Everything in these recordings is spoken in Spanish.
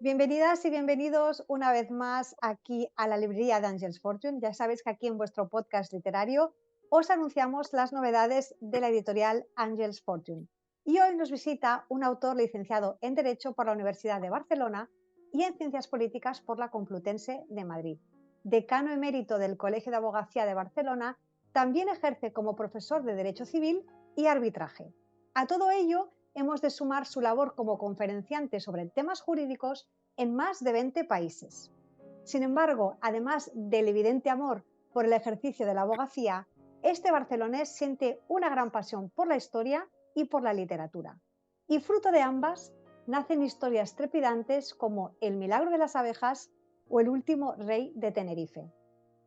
Bienvenidas y bienvenidos una vez más aquí a la librería de Angels Fortune. Ya sabéis que aquí en vuestro podcast literario os anunciamos las novedades de la editorial Angels Fortune. Y hoy nos visita un autor licenciado en Derecho por la Universidad de Barcelona y en Ciencias Políticas por la Complutense de Madrid. Decano emérito del Colegio de Abogacía de Barcelona, también ejerce como profesor de Derecho Civil y Arbitraje. A todo ello, hemos de sumar su labor como conferenciante sobre temas jurídicos en más de 20 países. Sin embargo, además del evidente amor por el ejercicio de la abogacía, este barcelonés siente una gran pasión por la historia y por la literatura. Y fruto de ambas, nacen historias trepidantes como El milagro de las abejas o El último rey de Tenerife.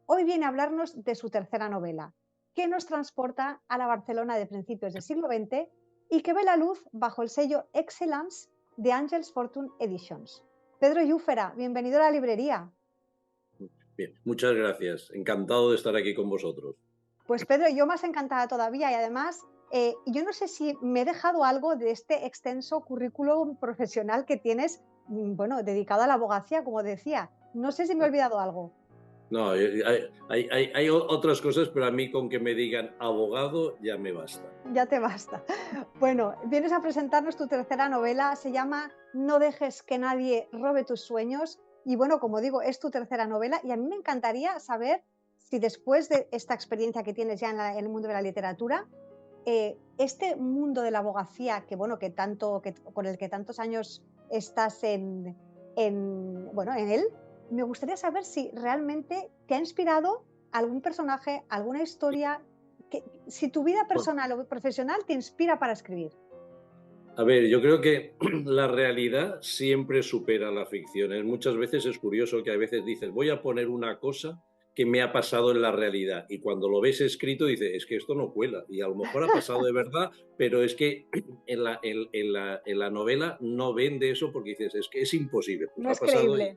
Hoy viene a hablarnos de su tercera novela, que nos transporta a la Barcelona de principios del siglo XX y que ve la luz bajo el sello Excellence de Angels Fortune Editions. Pedro Yúfera, bienvenido a la librería. Bien, muchas gracias. Encantado de estar aquí con vosotros. Pues Pedro, yo más encantada todavía y además yo no sé si me he dejado algo de este extenso currículum profesional que tienes, bueno, dedicado a la abogacía, como decía. No sé si me he olvidado algo. No, hay otras cosas, pero a mí con que me digan abogado ya me basta. Ya te basta. Bueno, vienes a presentarnos tu tercera novela, se llama No dejes que nadie robe tus sueños y bueno, como digo, es tu tercera novela y a mí me encantaría saber si después de esta experiencia que tienes ya en el mundo de la literatura, este mundo de la abogacía que bueno, con el que tantos años estás bueno, en él, me gustaría saber si realmente te ha inspirado algún personaje, alguna historia, si tu vida Bueno, personal o profesional te inspira para escribir. a ver, yo creo que la realidad siempre supera la ficción. Muchas veces es curioso que a veces dices, voy a poner una cosa que me ha pasado en la realidad y cuando lo ves escrito dices, es que esto no cuela y a lo mejor ha pasado de verdad, pero es que en la novela no vende eso porque dices, es que es imposible, pues No ha es pasado. creíble.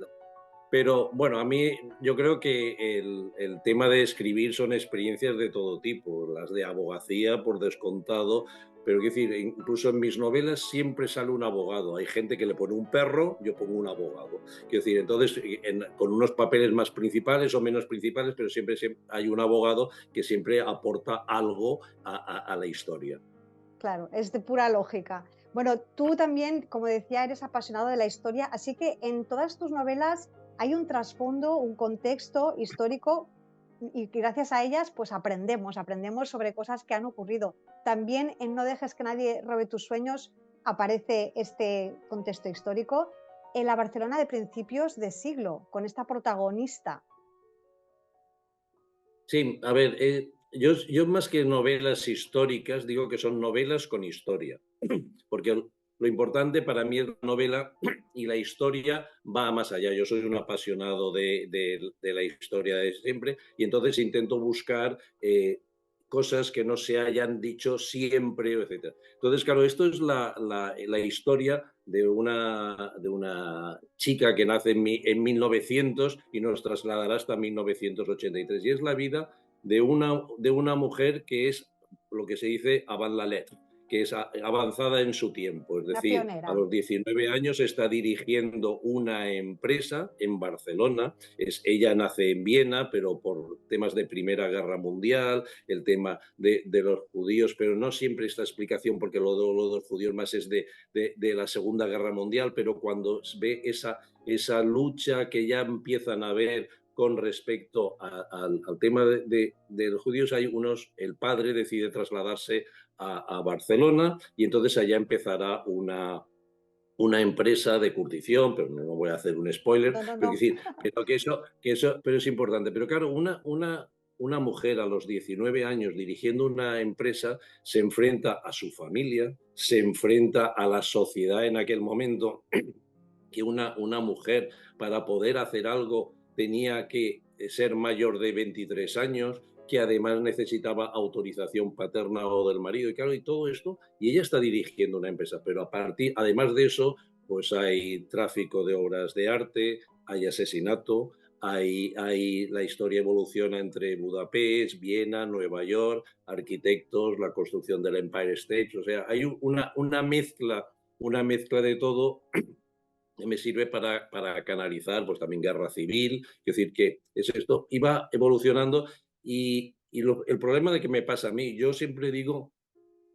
Pero bueno, a mí yo creo que el tema de escribir son experiencias de todo tipo, las de abogacía por descontado, pero quiero decir, incluso en mis novelas siempre sale un abogado. Hay gente que le pone un perro, yo pongo un abogado. Quiero decir, entonces, con unos papeles más principales o menos principales, pero siempre hay un abogado que siempre aporta algo a la historia. Claro, es de pura lógica. Bueno, tú también, como decía, eres apasionado de la historia, así que en todas tus novelas hay un trasfondo, un contexto histórico y que gracias a ellas pues aprendemos sobre cosas que han ocurrido. También en No dejes que nadie robe tus sueños aparece este contexto histórico en la Barcelona de principios de siglo, con esta protagonista. Sí, a ver, yo más que novelas históricas digo que son novelas con historia, porque lo importante para mí es la novela y la historia va más allá. Yo soy un apasionado de la historia de siempre y entonces intento buscar cosas que no se hayan dicho siempre, etcétera. Entonces, claro, esto es la historia de una chica que nace en 1900 y nos trasladará hasta 1983. Y es la vida de una mujer que es lo que se dice avant la lettre, que es avanzada en su tiempo. Es Una decir, a pionera. los 19 años está dirigiendo una empresa en Barcelona. Ella nace en Viena, pero por temas de Primera Guerra Mundial, el tema de los judíos, pero no siempre esta explicación, porque lo de los judíos más es de la Segunda Guerra Mundial, pero cuando ve esa lucha que ya empiezan a ver con respecto al tema de los judíos, el padre decide trasladarse a Barcelona y entonces allá empezará una empresa de curtición, pero no voy a hacer un spoiler, No, no, pero, no. decir, pero que eso pero es importante. Pero claro, una mujer a los 19 años dirigiendo una empresa se enfrenta a su familia, se enfrenta a la sociedad en aquel momento, que una mujer para poder hacer algo tenía que ser mayor de 23 años, que además necesitaba autorización paterna o del marido, y claro, y todo esto, y ella está dirigiendo una empresa, pero además de eso, pues hay tráfico de obras de arte, hay asesinato, la historia evoluciona entre Budapest, Viena, Nueva York, arquitectos, la construcción del Empire State, o sea, hay una mezcla de todo me sirve para canalizar pues también guerra civil, es decir, que es esto, iba evolucionando y el problema de que me pasa a mí, yo siempre digo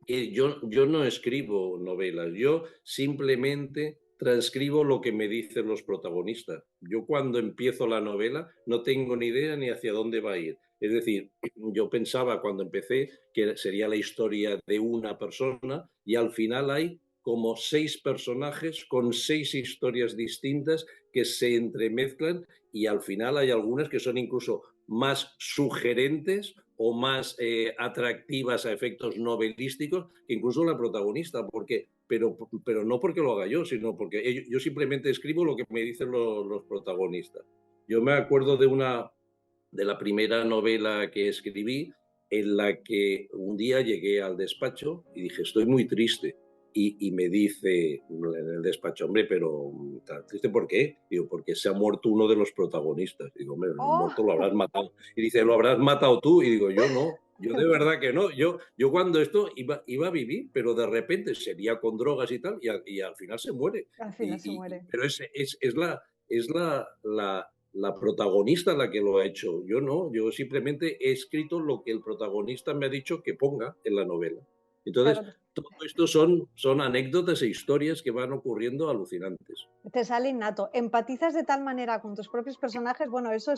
que yo no escribo novelas, yo simplemente transcribo lo que me dicen los protagonistas. Yo cuando empiezo la novela no tengo ni idea ni hacia dónde va a ir. Es decir, yo pensaba cuando empecé que sería la historia de una persona y al final hay como 6 personajes con 6 historias distintas que se entremezclan y al final hay algunas que son incluso más sugerentes o más atractivas a efectos novelísticos que incluso la protagonista, pero no porque lo haga yo, sino porque yo simplemente escribo lo que me dicen los protagonistas. Yo me acuerdo de la primera novela que escribí en la que un día llegué al despacho y dije, estoy muy triste. Y me dice en el despacho, hombre, pero ¿triste por qué? Digo, porque se ha muerto uno de los protagonistas. Digo, hombre, no ¡Oh! muerto, lo habrás matado. Y dice, ¿lo habrás matado tú? Y digo, yo no, yo de verdad que no. Yo cuando esto iba a vivir, pero de repente sería con drogas y tal, y al final se muere. Al final se muere. Pero es la protagonista la que lo ha hecho. Yo no, yo simplemente he escrito lo que el protagonista me ha dicho que ponga en la novela. Entonces, Claro, todo esto son anécdotas e historias que van ocurriendo alucinantes. te sale innato. Empatizas de tal manera con tus propios personajes, bueno, eso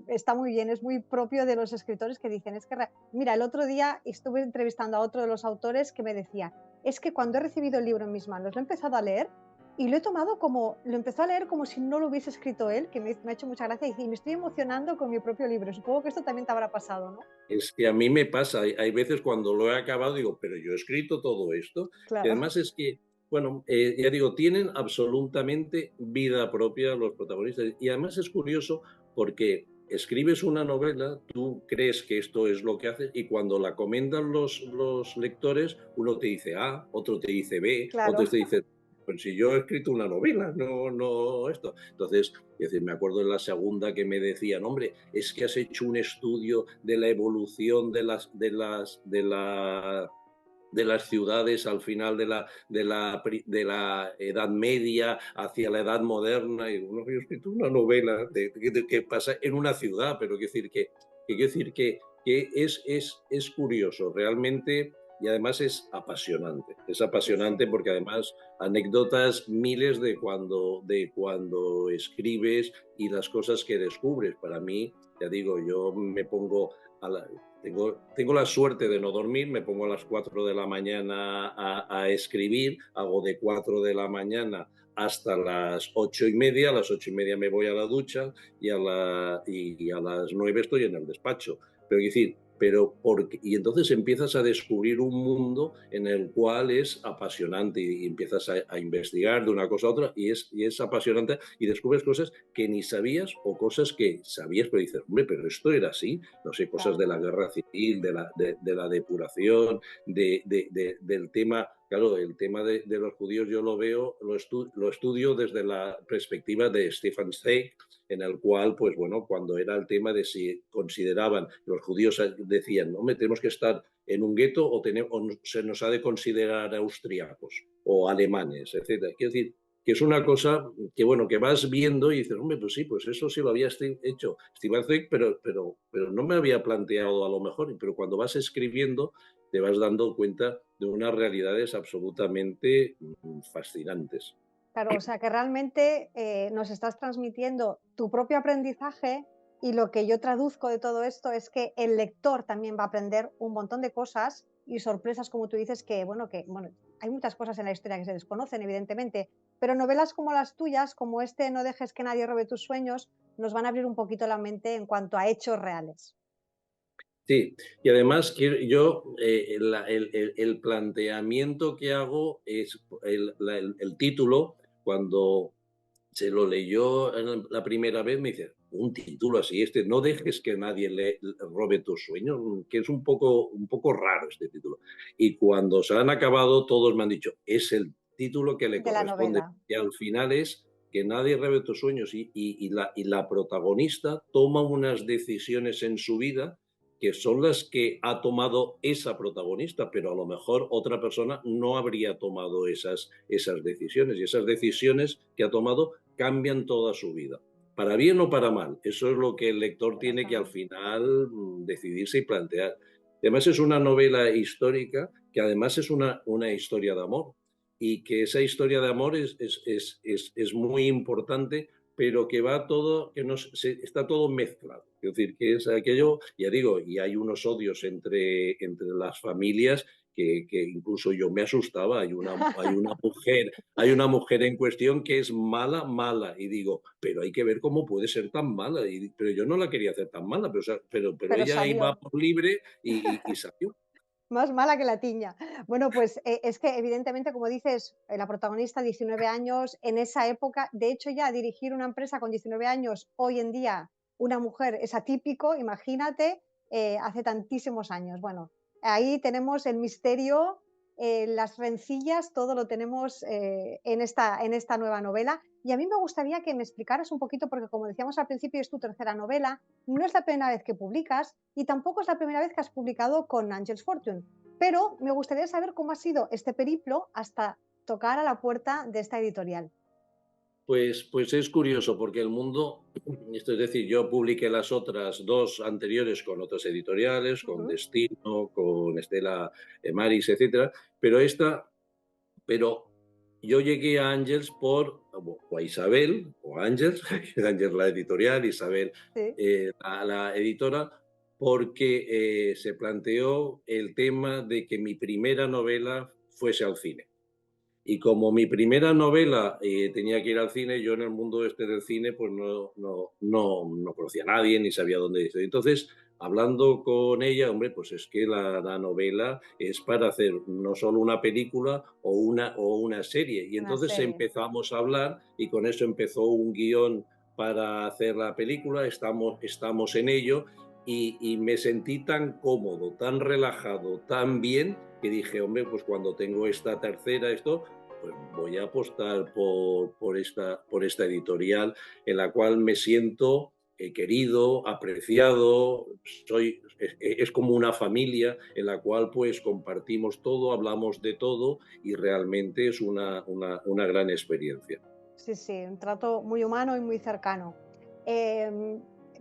está muy bien, es muy propio de los escritores que dicen, es que, mira, el otro día estuve entrevistando a otro de los autores que me decía, es que cuando he recibido el libro en mis manos, lo he empezado a leer y lo he tomado como, lo empezó a leer como si no lo hubiese escrito él, que me ha hecho mucha gracia, y dice, y me estoy emocionando con mi propio libro. Supongo que esto también te habrá pasado, ¿no? Es que a mí me pasa, hay veces cuando lo he acabado digo, pero yo he escrito todo esto. Y Claro. además es que, bueno, ya digo, tienen absolutamente vida propia los protagonistas. Y además es curioso porque escribes una novela, tú crees que esto es lo que haces y cuando la comentan los lectores, uno te dice A, otro te dice B, otro Claro. te dice, pues si yo he escrito una novela, no esto. Entonces, es decir, me acuerdo en la segunda que me decían, hombre, es que has hecho un estudio de la evolución de las ciudades al final de la Edad Media hacia la Edad Moderna. Y bueno, yo he escrito una novela que pasa en una ciudad, pero que es curioso, realmente, y además es apasionante. Es Sí, sí. apasionante porque además anécdotas miles de cuando escribes y las cosas que descubres. Para mí, ya digo, yo me pongo tengo la suerte de no dormir, me pongo a las 4 de la mañana a escribir, hago de 4 de la mañana hasta las 8:30, a las 8:30 me voy a la ducha y a las 9 estoy en el despacho. Pero decir, y entonces empiezas a descubrir un mundo en el cual es apasionante y empiezas a investigar de una cosa a otra y es apasionante y descubres cosas que ni sabías o cosas que sabías, pero dices, hombre, pero esto era así, no sé, cosas Claro. de la guerra civil, de la depuración, del tema, claro, el tema de los judíos yo lo estudio desde la perspectiva de Stefan Zweig, en el cual, pues bueno, cuando era el tema de si consideraban, los judíos decían, no, tenemos que estar en un gueto o se nos ha de considerar austriacos o alemanes, etcétera. Quiero decir, que es una cosa que, bueno, que vas viendo y dices, hombre, pues sí, pues eso sí lo había hecho Stefan Zweig, pero no me había planteado a lo mejor, pero cuando vas escribiendo te vas dando cuenta de unas realidades absolutamente fascinantes. Claro, o sea que realmente nos estás transmitiendo tu propio aprendizaje y lo que yo traduzco de todo esto es que el lector también va a aprender un montón de cosas y sorpresas, como tú dices, que bueno, hay muchas cosas en la historia que se desconocen, evidentemente, pero novelas como las tuyas, como este No dejes que nadie robe tus sueños, nos van a abrir un poquito la mente en cuanto a hechos reales. Sí, y además yo el planteamiento que hago es el título, cuando se lo leyó la primera vez, me dice, un título así, no dejes que nadie le robe tus sueños, que es un poco raro este título. Y cuando se han acabado, todos me han dicho, es el título que le De la corresponde. novela. Y al final es que nadie robe tus sueños y la protagonista toma unas decisiones en su vida que son las que ha tomado esa protagonista, pero a lo mejor otra persona no habría tomado esas decisiones, y esas decisiones que ha tomado cambian toda su vida. Para bien o para mal, eso es lo que el lector tiene que al final decidirse y plantear. Además es una novela histórica que además es una historia de amor, y que esa historia de amor es muy importante, pero que va todo, que no, está todo mezclado. Es decir, que es aquello, ya digo, y hay unos odios entre las familias que incluso yo me asustaba. Hay una mujer en cuestión que es mala, mala, y digo, pero hay que ver cómo puede ser tan mala. Pero yo no la quería hacer tan mala, pero Pero ella iba salió. por libre y salió. Más mala que la tiña. Bueno, pues es que evidentemente, como dices, la protagonista, 19 años, en esa época, de hecho ya dirigir una empresa con 19 años, hoy en día una mujer es atípico, imagínate, hace tantísimos años. Bueno, ahí tenemos el misterio, las rencillas, todo lo tenemos en esta nueva novela. Y a mí me gustaría que me explicaras un poquito, porque como decíamos al principio, es tu tercera novela, no es la primera vez que publicas y tampoco es la primera vez que has publicado con Angels Fortune, pero me gustaría saber cómo ha sido este periplo hasta tocar a la puerta de esta editorial. Pues es curioso porque el mundo, esto es decir, yo publiqué las otras dos anteriores con otras editoriales, con Ujú. Destino, con Estela Maris, etcétera, pero yo llegué a Ángels o a Isabel, o a Ángels, Ángels la editorial, Isabel Sí. la editora, porque se planteó el tema de que mi primera novela fuese al cine. Y como mi primera novela tenía que ir al cine, yo en el mundo este del cine pues no conocía a nadie, ni sabía dónde ir. Entonces, hablando con ella, hombre, pues es que la novela es para hacer no solo una película o una serie. Y Una entonces serie. empezamos a hablar y con eso empezó un guión para hacer la película, estamos en ello, y me sentí tan cómodo, tan relajado, tan bien, que dije, hombre, pues cuando tengo esta tercera, pues voy a apostar por esta editorial en la cual me siento querido, apreciado, es como una familia en la cual pues compartimos todo, hablamos de todo, y realmente es una gran experiencia. Sí, sí, un trato muy humano y muy cercano.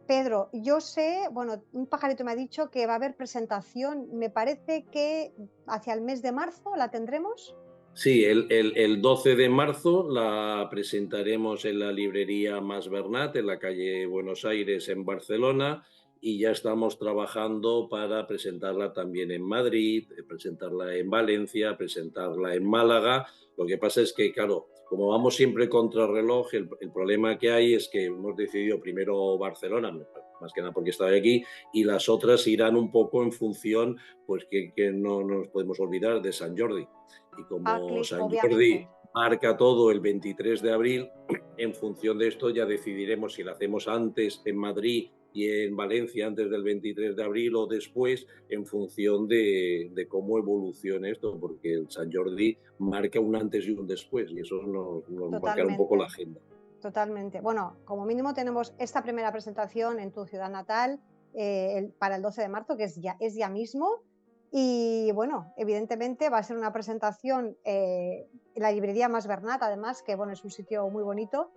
Pedro, yo sé, bueno, un pajarito me ha dicho que va a haber presentación, me parece que hacia el mes de marzo la tendremos. Sí, el 12 de marzo la presentaremos en la librería Mas Bernat, en la calle Buenos Aires, en Barcelona, y ya estamos trabajando para presentarla también en Madrid, presentarla en Valencia, presentarla en Málaga. Lo que pasa es que, claro, como vamos siempre contra reloj, el problema que hay es que hemos decidido primero Barcelona, más que nada porque estaba aquí, y las otras irán un poco en función, pues que no nos podemos olvidar de San Jordi. Y como San Jordi Obviamente. marca todo el 23 de abril, en función de esto ya decidiremos si lo hacemos antes en Madrid y en Valencia antes del 23 de abril o después, en función de cómo evolucione esto, porque el San Jordi marca un antes y un después, y eso nos marcará un poco la Totalmente, agenda. totalmente. Bueno, como mínimo tenemos esta primera presentación en tu ciudad natal para el 12 de marzo, que es ya mismo. Y bueno, evidentemente va a ser una presentación en la librería Mas Bernat, además, que bueno, es un sitio muy bonito.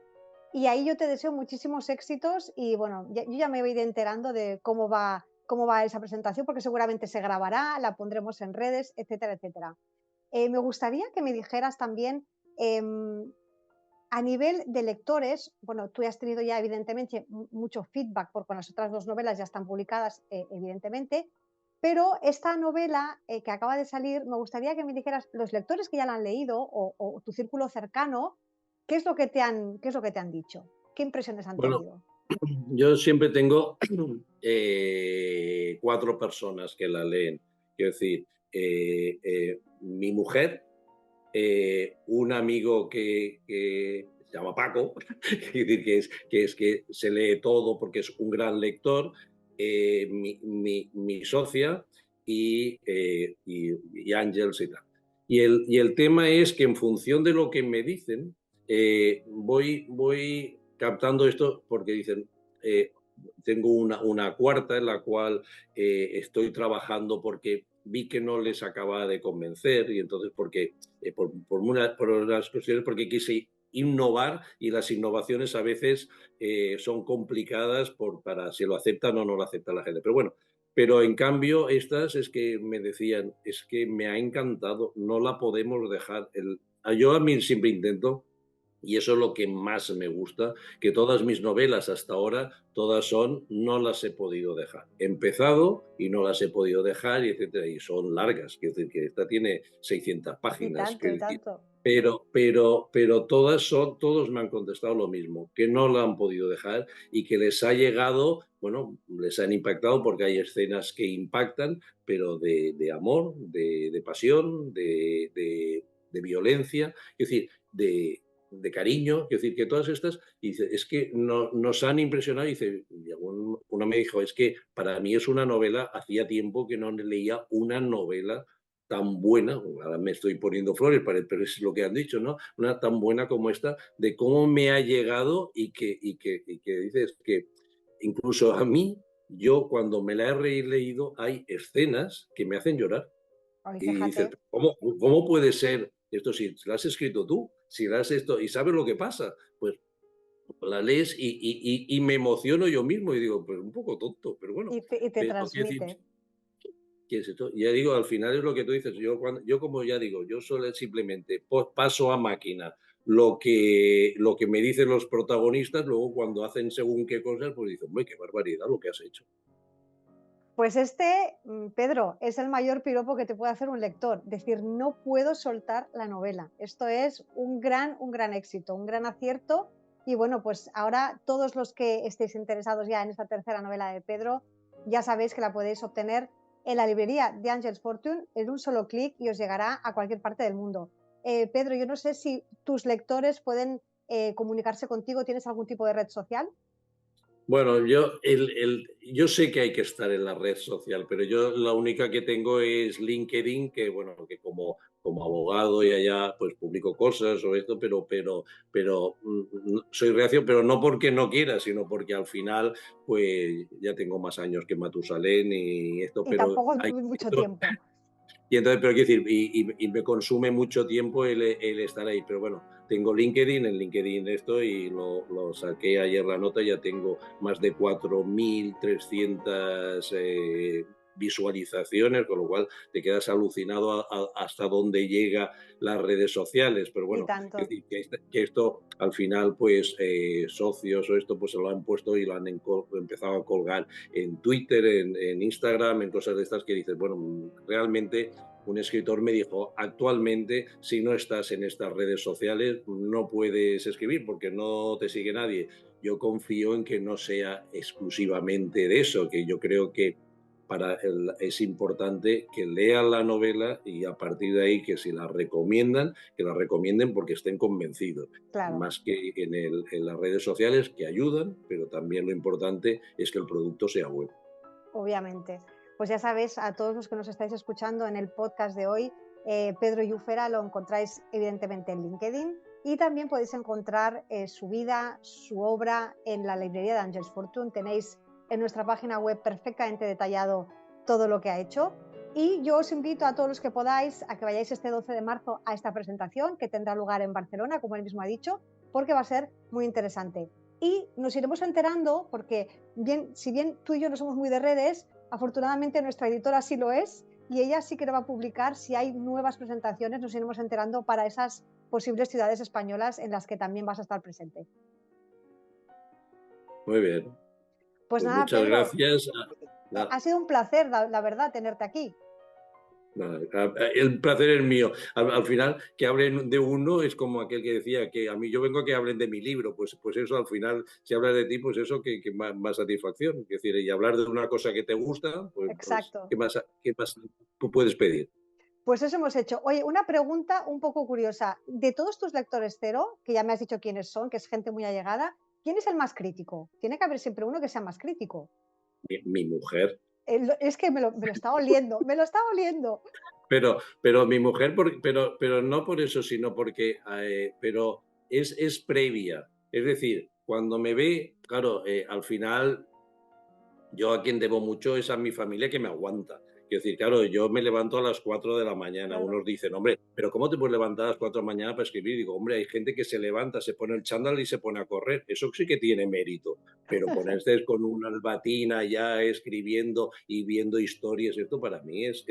Y ahí yo te deseo muchísimos éxitos y bueno, yo ya me voy a ir enterando de cómo va esa presentación, porque seguramente se grabará, la pondremos en redes, etcétera, etcétera. Me gustaría que me dijeras también, em, a nivel de lectores, bueno, tú has tenido ya evidentemente mucho feedback porque las otras dos novelas ya están publicadas, evidentemente, pero esta novela que acaba de salir, me gustaría que me dijeras los lectores que ya la han leído o tu círculo cercano, qué es lo que te han dicho? ¿Qué impresiones han Bueno, tenido? yo siempre tengo cuatro personas que la leen. Quiero decir, mi mujer, un amigo que se llama Paco, es decir, que se lee todo porque es un gran lector, mi socia y Ángels y tal. Y el tema es que en función de lo que me dicen, voy captando esto porque dicen, tengo una cuarta en la cual estoy trabajando porque vi que no les acababa de convencer y entonces por unas cuestiones porque quise innovar y las innovaciones a veces son complicadas para si lo aceptan o no lo acepta la gente. Pero bueno, pero en cambio estas es que me decían, es que me ha encantado, no la podemos dejar. Yo a mí siempre intento y eso es lo que más me gusta, que todas mis novelas hasta ahora, todas son, no las he podido dejar. He empezado y no las he podido dejar, y etcétera, y son largas, quiero decir que esta tiene 600 Y páginas, tanto, quiero y decir, tanto. pero todos me han contestado lo mismo, que no la han podido dejar y que les ha llegado, bueno, les han impactado porque hay escenas que impactan, pero de amor, de pasión, de violencia, es decir, de cariño, es decir, que todas estas, y dice, es que nos han impresionado, y dice, y uno me dijo, es que para mí es una novela, hacía tiempo que no leía una novela tan buena, ahora me estoy poniendo flores, pero es lo que han dicho, ¿no? Una tan buena como esta, de cómo me ha llegado y que dices que incluso a mí, yo cuando me la he releído, hay escenas que me hacen llorar. Ay, Y dices, fíjate. ¿cómo puede ser esto si lo has escrito tú? Si lo has esto y sabes lo que pasa, pues la lees y me emociono yo mismo y digo, pues un poco tonto, pero bueno, Y te pero quiero decir, transmite. ¿qué es esto? Ya digo, al final es lo que tú dices, yo como ya digo, yo solo simplemente paso a máquina lo que me dicen los protagonistas, luego cuando hacen según qué cosas, pues dicen, uy, qué barbaridad lo que has hecho. Pues este, Pedro, es el mayor piropo que te puede hacer un lector. Decir, no puedo soltar la novela. Esto es un gran éxito, un gran acierto. Y bueno, pues ahora todos los que estéis interesados ya en esta tercera novela de Pedro, ya sabéis que la podéis obtener en la librería de Angels Fortune en un solo clic y os llegará a cualquier parte del mundo. Pedro, yo no sé si tus lectores pueden comunicarse contigo. ¿Tienes algún tipo de red social? Bueno, yo sé que hay que estar en la red social, pero yo la única que tengo es LinkedIn, que bueno, que como abogado y allá pues publico cosas o esto, pero soy reacio, pero no porque no quiera, sino porque al final pues ya tengo más años que Matusalén y esto, Y pero tampoco hay mucho tiempo. y entonces, pero quiero decir, y me consume mucho tiempo el estar ahí. Pero bueno, tengo LinkedIn, en LinkedIn esto y lo saqué ayer la nota, ya tengo más de 4.300 visualizaciones, con lo cual te quedas alucinado hasta dónde llega las redes sociales. Pero Y bueno, es tanto. decir, que esto al final, pues socios o esto, pues se lo han puesto y lo han empezado a colgar en Twitter, en Instagram, en cosas de estas que dices, bueno, realmente un escritor me dijo, actualmente si no estás en estas redes sociales no puedes escribir porque no te sigue nadie. Yo confío en que no sea exclusivamente de eso, que yo creo que es importante que lean la novela y a partir de ahí que si la recomiendan, que la recomienden porque estén convencidos, Claro, más que en las redes sociales que ayudan, pero también lo importante es que el producto sea bueno. obviamente. Pues ya sabéis, a todos los que nos estáis escuchando en el podcast de hoy, Pedro Yufera lo encontráis evidentemente en LinkedIn y también podéis encontrar su vida, su obra en la librería de Angels Fortune. Tenéis en nuestra página web perfectamente detallado todo lo que ha hecho. Y yo os invito a todos los que podáis a que vayáis este 12 de marzo a esta presentación que tendrá lugar en Barcelona, como él mismo ha dicho, porque va a ser muy interesante. Y nos iremos enterando, porque si bien tú y yo no somos muy de redes, afortunadamente nuestra editora sí lo es y ella sí que lo va a publicar. Si hay nuevas presentaciones, nos iremos enterando para esas posibles ciudades españolas en las que también vas a estar presente. Muy bien, Pues pues nada, muchas Pedro, gracias. ha sido un placer, la verdad, tenerte aquí. El placer es mío. Al final, que hablen de uno es como aquel que decía que a mí yo vengo a que hablen de mi libro. Pues eso, al final, si hablas de ti, pues eso, que más satisfacción. Es decir, y hablar de una cosa que te gusta, pues Exacto. ¿qué más puedes pedir? Pues eso hemos hecho. Oye, una pregunta un poco curiosa. De todos tus lectores cero, que ya me has dicho quiénes son, que es gente muy allegada, ¿quién es el más crítico? Tiene que haber siempre uno que sea más crítico. Mi mujer. Es que me lo está oliendo, me lo está oliendo. Pero mi mujer, pero no por eso, sino porque pero es previa. Es decir, cuando me ve, claro, al final yo a quien debo mucho es a mi familia que me aguanta. Quiero decir, claro, yo me levanto a las 4 de la mañana. Claro. Unos dicen, hombre, pero ¿cómo te puedes levantar a las 4 de la mañana para escribir? Digo, hombre, hay gente que se levanta, se pone el chándal y se pone a correr. Eso sí que tiene mérito. Pero ponerse con una albatina ya escribiendo y viendo historias, esto para mí es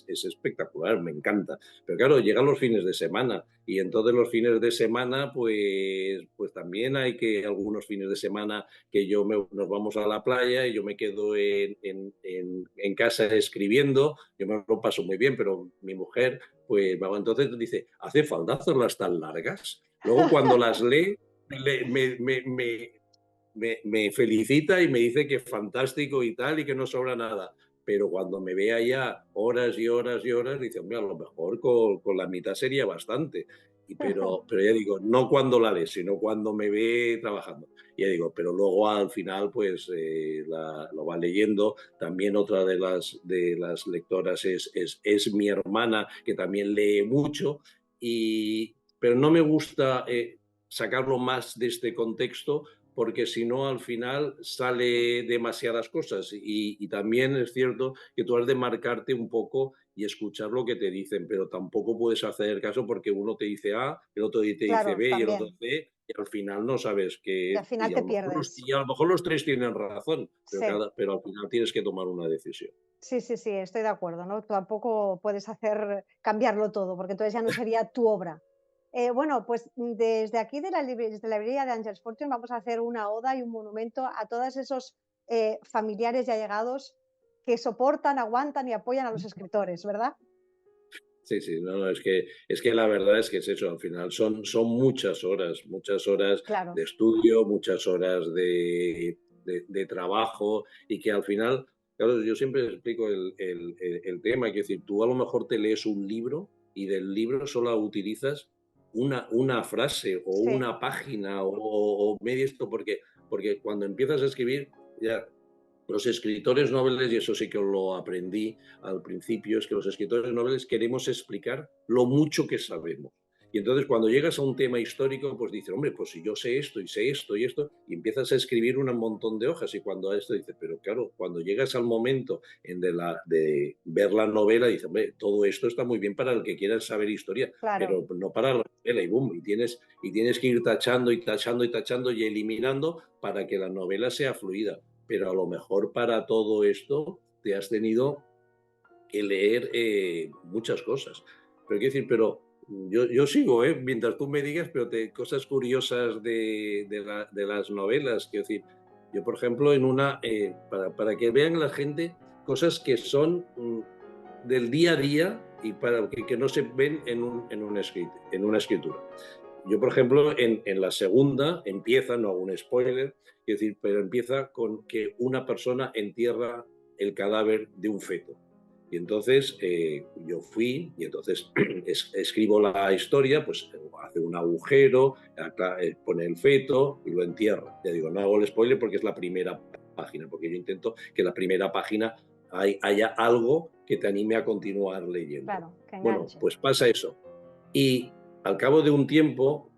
espectacular, me encanta. Pero claro, llegan los fines de semana y entonces los fines de semana, pues también hay que algunos fines de semana que nos vamos a la playa y yo me quedo en casa escribiendo, yo me lo paso muy bien, pero mi mujer, pues entonces dice, ¿hace falta hacerlas tan largas? Luego cuando las lee, me felicita y me dice que es fantástico y tal y que no sobra nada. Pero cuando me vea ya horas y horas y horas, dice, hombre, a lo mejor con la mitad sería bastante. Pero ya digo, no cuando la lee, sino cuando me ve trabajando. Ya digo, pero luego al final pues lo va leyendo. También otra de las lectoras es mi hermana, que también lee mucho, pero no me gusta sacarlo más de este contexto porque si no al final sale demasiadas cosas y también es cierto que tú has de marcarte un poco y escuchar lo que te dicen, pero tampoco puedes hacer caso porque uno te dice A, el otro te dice Claro, B y el otro también. C y al final no sabes qué Y es al final te pierdes. y a lo mejor los tres tienen razón, Sí. pero al final tienes que tomar una decisión. Sí, sí, sí, estoy de acuerdo, ¿no? Tampoco puedes hacer cambiarlo todo, porque entonces ya no sería tu obra. Bueno, pues desde aquí desde la librería de Angels Fortune vamos a hacer una oda y un monumento a todos esos familiares y allegados que soportan, aguantan y apoyan a los escritores, ¿verdad? Sí, sí, no, no, es que la verdad es que es eso, al final son muchas horas de Claro, estudio, muchas horas de trabajo y que al final, claro, yo siempre explico el tema, quiero decir, tú a lo mejor te lees un libro y del libro solo utilizas una frase o sí, una página o medio esto, porque cuando empiezas a escribir ya los escritores noveles, y eso sí que lo aprendí al principio, es que los escritores noveles queremos explicar lo mucho que sabemos. Y entonces cuando llegas a un tema histórico, pues dices, hombre, pues si yo sé esto y sé esto y esto, y empiezas a escribir un montón de hojas. Y cuando a esto dices, pero claro, cuando llegas al momento de ver la novela, dices, hombre, todo esto está muy bien para el que quiera saber historia, claro, pero no para la novela. Y boom, y tienes que ir tachando y tachando y tachando y eliminando para que la novela sea fluida, pero a lo mejor para todo esto te has tenido que leer muchas cosas. Pero quiero decir, pero yo sigo, mientras tú me digas, pero cosas curiosas de las novelas. Quiero decir, yo, por ejemplo, para que vean la gente cosas que son del día a día y para que no se ven en una escritura. Yo, por ejemplo, en la segunda empieza, no hago un spoiler, es decir, pero empieza con que una persona entierra el cadáver de un feto. Y entonces yo fui y entonces escribo la historia, pues hace un agujero, acá, pone el feto y lo entierra. Ya digo, no hago el spoiler porque es la primera página, porque yo intento que la primera página haya algo que te anime a continuar leyendo. claro, que Bueno, enganche. pues pasa eso. Y al cabo de un tiempo,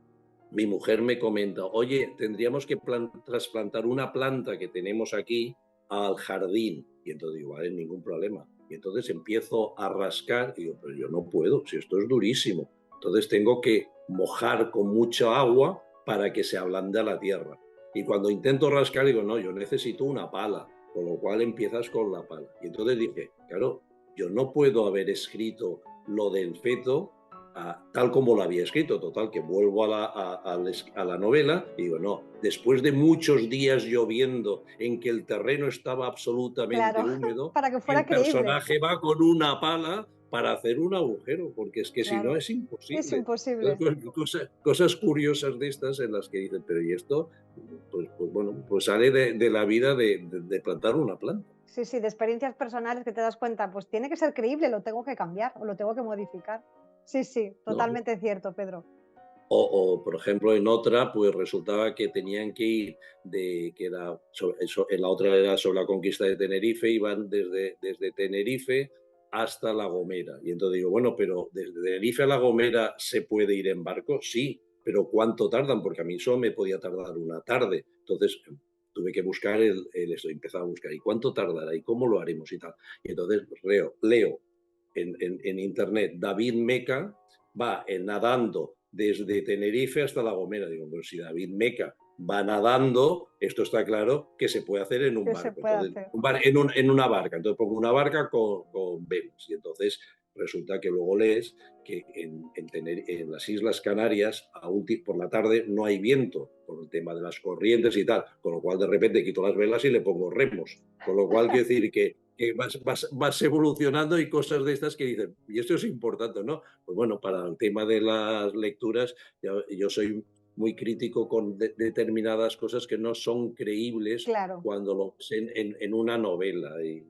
mi mujer me comenta, oye, tendríamos que trasplantar una planta que tenemos aquí al jardín. Y entonces digo, vale, ningún problema. Y entonces empiezo a rascar y digo, pero yo no puedo, si esto es durísimo. Entonces tengo que mojar con mucha agua para que se ablande la tierra. Y cuando intento rascar, digo, no, yo necesito una pala, con lo cual empiezas con la pala. Y entonces dije, claro, yo no puedo haber escrito lo del feto tal como lo había escrito. Total, que vuelvo a la novela y digo, no, después de muchos días lloviendo en que el terreno estaba absolutamente Claro, húmedo, para que fuera el creíble. personaje va con una pala para hacer un agujero, porque es que si no Claro, es es imposible. imposible. Entonces, cosas curiosas de estas en las que dicen, pero ¿y esto? Pues bueno, pues sale de la vida de plantar una planta. Sí, sí, de experiencias personales que te das cuenta, pues tiene que ser creíble, lo tengo que cambiar o lo tengo que modificar. Sí, sí, ¿No? totalmente cierto, Pedro. Por ejemplo, en otra, pues resultaba que tenían que ir que era en la otra era sobre la conquista de Tenerife, iban desde Tenerife hasta La Gomera. Y entonces digo, bueno, pero desde Tenerife a La Gomera se puede ir en barco, sí, pero ¿cuánto tardan? Porque a mí eso me podía tardar una tarde. Entonces tuve que buscar esto, empezaba a buscar, ¿y cuánto tardará? ¿Y cómo lo haremos? Y tal. Y entonces leo en internet, David Meca va nadando desde Tenerife hasta La Gomera. Digo, pero si David Meca va nadando, esto está claro que se puede hacer en un ¿Qué se barco. puede Entonces, hacer? en una barca. Entonces pongo una barca con velas. Y entonces resulta que luego lees que en las Islas Canarias por la tarde no hay viento por el tema de las corrientes y tal, con lo cual de repente quito las velas y le pongo remos, con lo cual quiero decir que vas evolucionando y cosas de estas que dicen, y esto es importante, ¿no? Pues bueno, para el tema de las lecturas, yo soy muy crítico con determinadas cosas que no son creíbles Claro. cuando lo ves en una novela. Y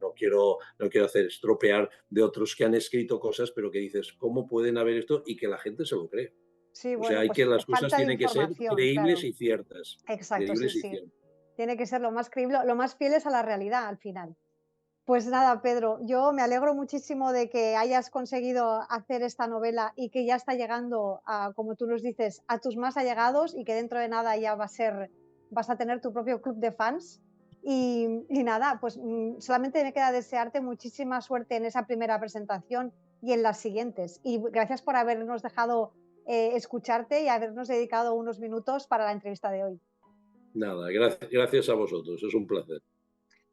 no quiero hacer estropear de otros que han escrito cosas, pero que dices, ¿cómo pueden haber esto? Y que la gente se lo cree. Sí, O sea, bueno, pues las cosas falta de tienen que ser información, creíbles claro. y ciertas. Exacto, sí, Creíbles y sí. ciertas. Tiene que ser lo más creíble, lo más fieles a la realidad al final. Pues nada, Pedro, yo me alegro muchísimo de que hayas conseguido hacer esta novela y que ya está llegando a, como tú nos dices, a tus más allegados y que dentro de nada ya vas a tener tu propio club de fans. Y nada, pues solamente me queda desearte muchísima suerte en esa primera presentación y en las siguientes. Y gracias por habernos dejado escucharte y habernos dedicado unos minutos para la entrevista de hoy. Nada, gracias a vosotros, es un placer.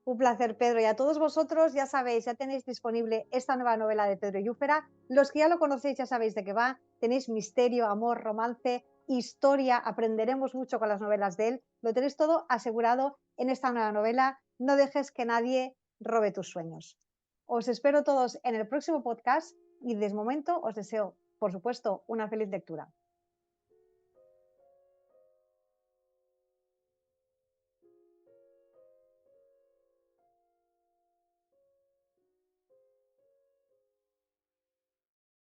Un placer, Pedro. Y a todos vosotros, ya sabéis, ya tenéis disponible esta nueva novela de Pedro Llúfera. Los que ya lo conocéis ya sabéis de qué va. Tenéis misterio, amor, romance, historia. Aprenderemos mucho con las novelas de él. Lo tenéis todo asegurado en esta nueva novela. No dejes que nadie robe tus sueños. Os espero todos en el próximo podcast y desde momento os deseo, por supuesto, una feliz lectura.